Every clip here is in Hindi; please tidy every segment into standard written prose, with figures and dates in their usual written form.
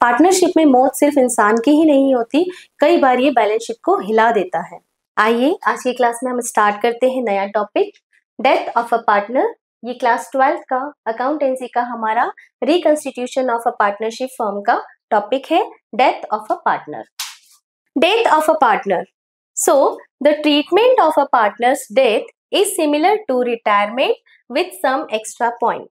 पार्टनरशिप में मौत सिर्फ इंसान की ही नहीं होती, कई बार ये बैलेंस शीट को हिला देता है। आइए आज की क्लास में हम स्टार्ट करते हैं नया topic, death of a partner. ये क्लास 12 का अकाउंटेंसी का हमारा reconstitution of a partnership firm का टॉपिक है, death of a partner. Death of a partner, so the treatment of a partner's death is similar to retirement with some extra point.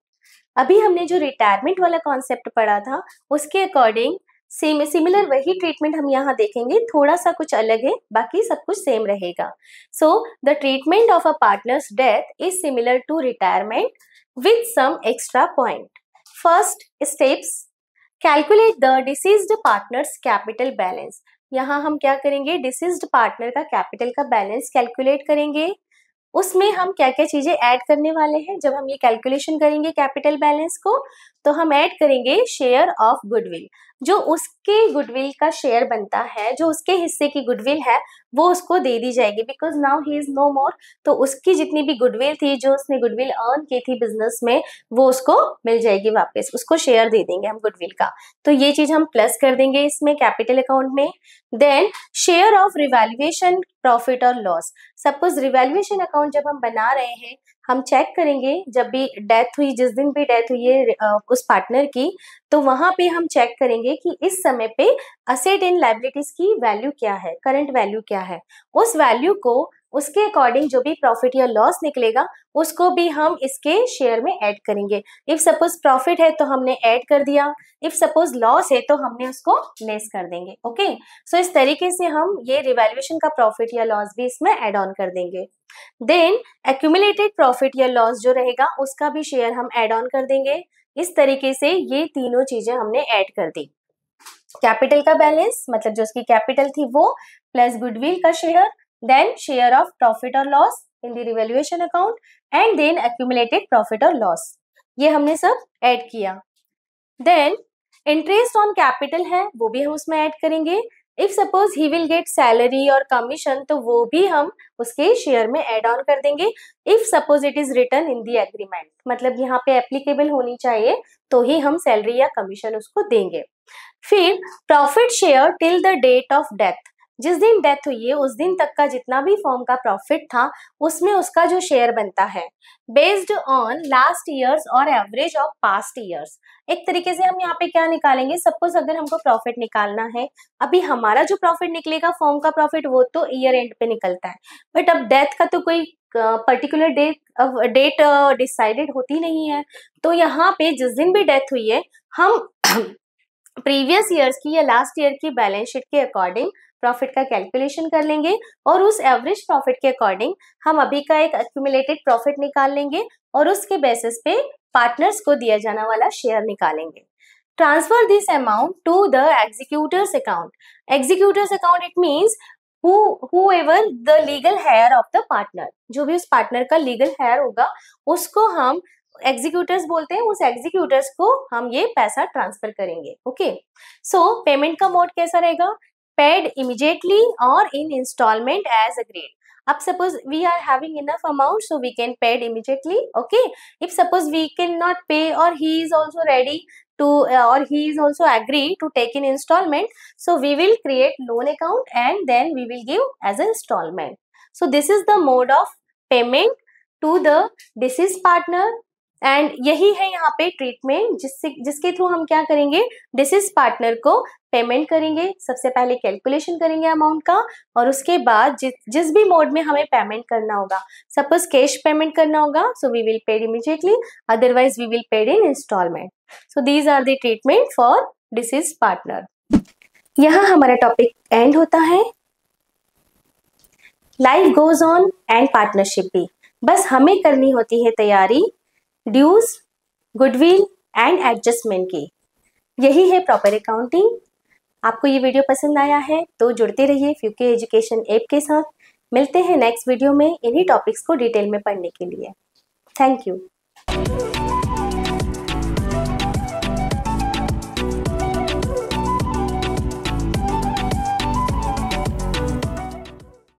अभी हमने जो रिटायरमेंट वाला कॉन्सेप्ट पढ़ा था उसके अकॉर्डिंग सिमिलर वही ट्रीटमेंट हम यहाँ देखेंगे, थोड़ा सा कुछ अलग है, बाकी सब कुछ सेम रहेगा। So the treatment of a partner's death is similar to retirement with some extra point. First steps, calculate the deceased partner's capital balance. यहाँ हम क्या करेंगे, डिसीज्ड पार्टनर का कैपिटल का बैलेंस कैलकुलेट करेंगे। उसमें हम क्या क्या चीजें ऐड करने वाले हैं जब हम ये कैलकुलेशन करेंगे कैपिटल बैलेंस को, तो हम ऐड करेंगे शेयर ऑफ गुडविल। जो उसके गुडविल का शेयर बनता है, जो उसके हिस्से की गुडविल है वो उसको दे दी जाएगी, because now he is no more. तो उसकी जितनी भी गुडविल थी, जो उसने गुडविल अर्न की थी बिजनेस में, वो उसको मिल जाएगी वापस, उसको शेयर दे देंगे हम गुडविल का। तो ये चीज हम प्लस कर देंगे इसमें कैपिटल अकाउंट में। Then share of revaluation profit और लॉस। सपोज रिवैल्यूएशन अकाउंट जब हम बना रहे हैं, हम चेक करेंगे जब भी डेथ हुई, जिस दिन भी डेथ हुई है उस पार्टनर की, तो वहां पे हम चेक करेंगे कि इस समय पे असेट एंड लायबिलिटीज की वैल्यू क्या है, करंट वैल्यू क्या है। उस वैल्यू को, उसके अकॉर्डिंग जो भी प्रॉफिट या लॉस निकलेगा उसको भी हम इसके शेयर में ऐड करेंगे। इफ सपोज प्रॉफिट है तो हमने ऐड कर दिया, इफ सपोज लॉस है तो हमने उसको लेस कर देंगे। ओके, सो इस तरीके से हम ये रिवैल्यूएशन का प्रॉफिट या लॉस भी इसमें ऐड ऑन कर देंगे। देन एक्यूमुलेटेड प्रॉफिट या लॉस जो रहेगा उसका भी शेयर हम ऐड ऑन कर देंगे। इस तरीके से ये तीनों चीजें हमने ऐड कर दी। कैपिटल का बैलेंस मतलब जो उसकी कैपिटल थी वो, प्लस गुडविल का share, then share of profit और loss in the revaluation account, and then accumulated profit और लॉस, ये हमने सब ऐड किया। देन इंटरेस्ट ऑन कैपिटल है वो भी हम उसमें ऐड करेंगे। If suppose he will get salary और कमीशन, तो वो भी हम उसके शेयर में ऐड ऑन कर देंगे। If suppose it is written in the agreement, मतलब यहाँ पे एप्लीकेबल होनी चाहिए तो ही हम सैलरी या कमीशन उसको देंगे। फिर profit share till the date of death, जिस दिन डेथ हुई है उस दिन तक का जितना भी फर्म का प्रॉफिट था उसमें उसका जो शेयर बनता है, बेस्ड ऑन लास्ट ईयर्स और एवरेज ऑफ पास्ट ईयर्स। एक तरीके से हम यहाँ पे क्या निकालेंगे, सपोज अगर हमको प्रॉफिट निकालना है, अभी हमारा जो प्रॉफिट निकलेगा फर्म का प्रॉफिट वो तो ईयर एंड पे निकलता है, बट अब डेथ का तो कोई पर्टिकुलर डेट डिसाइडेड होती नहीं है। तो यहाँ पे जिस दिन भी डेथ हुई है हम प्रीवियस ईयर्स की या लास्ट ईयर की बैलेंस शीट के अकॉर्डिंग प्रॉफिट का कैलकुलेशन कर लेंगे, और उस एवरेज प्रॉफिट के अकॉर्डिंग हम अभी का एक एक्यूमुलेटेड प्रॉफिट निकाल लेंगे, और उसके बेसिस पे पार्टनर्स को दिया जाने वाला शेयर निकालेंगे। Transfer this amount to the executors account. Executors account it means whoever the legal heir of the partner, जो भी उस पार्टनर का लीगल हेयर होगा उसको हम एग्जीक्यूटर्स बोलते हैं। उस एग्जीक्यूटर्स को हम ये पैसा ट्रांसफर करेंगे। ओके, सो पेमेंट का मोड कैसा रहेगा, पेड इमीडिएटली और इन इंस्टॉलमेंट एज अग्रीड। अब suppose we are having enough amount so we can pay it immediately. Okay, if suppose we cannot pay or he is also ready to or he is also agree to take in installment, so we will create loan account and then we will give as an installment. So this is the mode of payment to the deceased partner, and यही है यहाँ पे ट्रीटमेंट जिसके थ्रू हम क्या करेंगे, डिसीज पार्टनर को पेमेंट करेंगे। सबसे पहले कैलकुलेशन करेंगे अमाउंट का, और उसके बाद जिस भी मोड में हमें पेमेंट करना होगा, सपोज कैश पेमेंट करना होगा so we will paid immediately, otherwise we will paid in installment. So these are the treatment for deceased partner. यहाँ हमारा टॉपिक एंड होता है। Life goes on and partnership भी, बस हमें करनी होती है तैयारी ड्यूज, गुडविल एंड एडजस्टमेंट की। यही है प्रॉपर अकाउंटिंग। आपको ये वीडियो पसंद आया है तो जुड़ते रहिए फ्यूके एजुकेशन ऐप के साथ। मिलते हैं नेक्स्ट वीडियो में इन्हीं टॉपिक्स को डिटेल में पढ़ने के लिए। Thank you.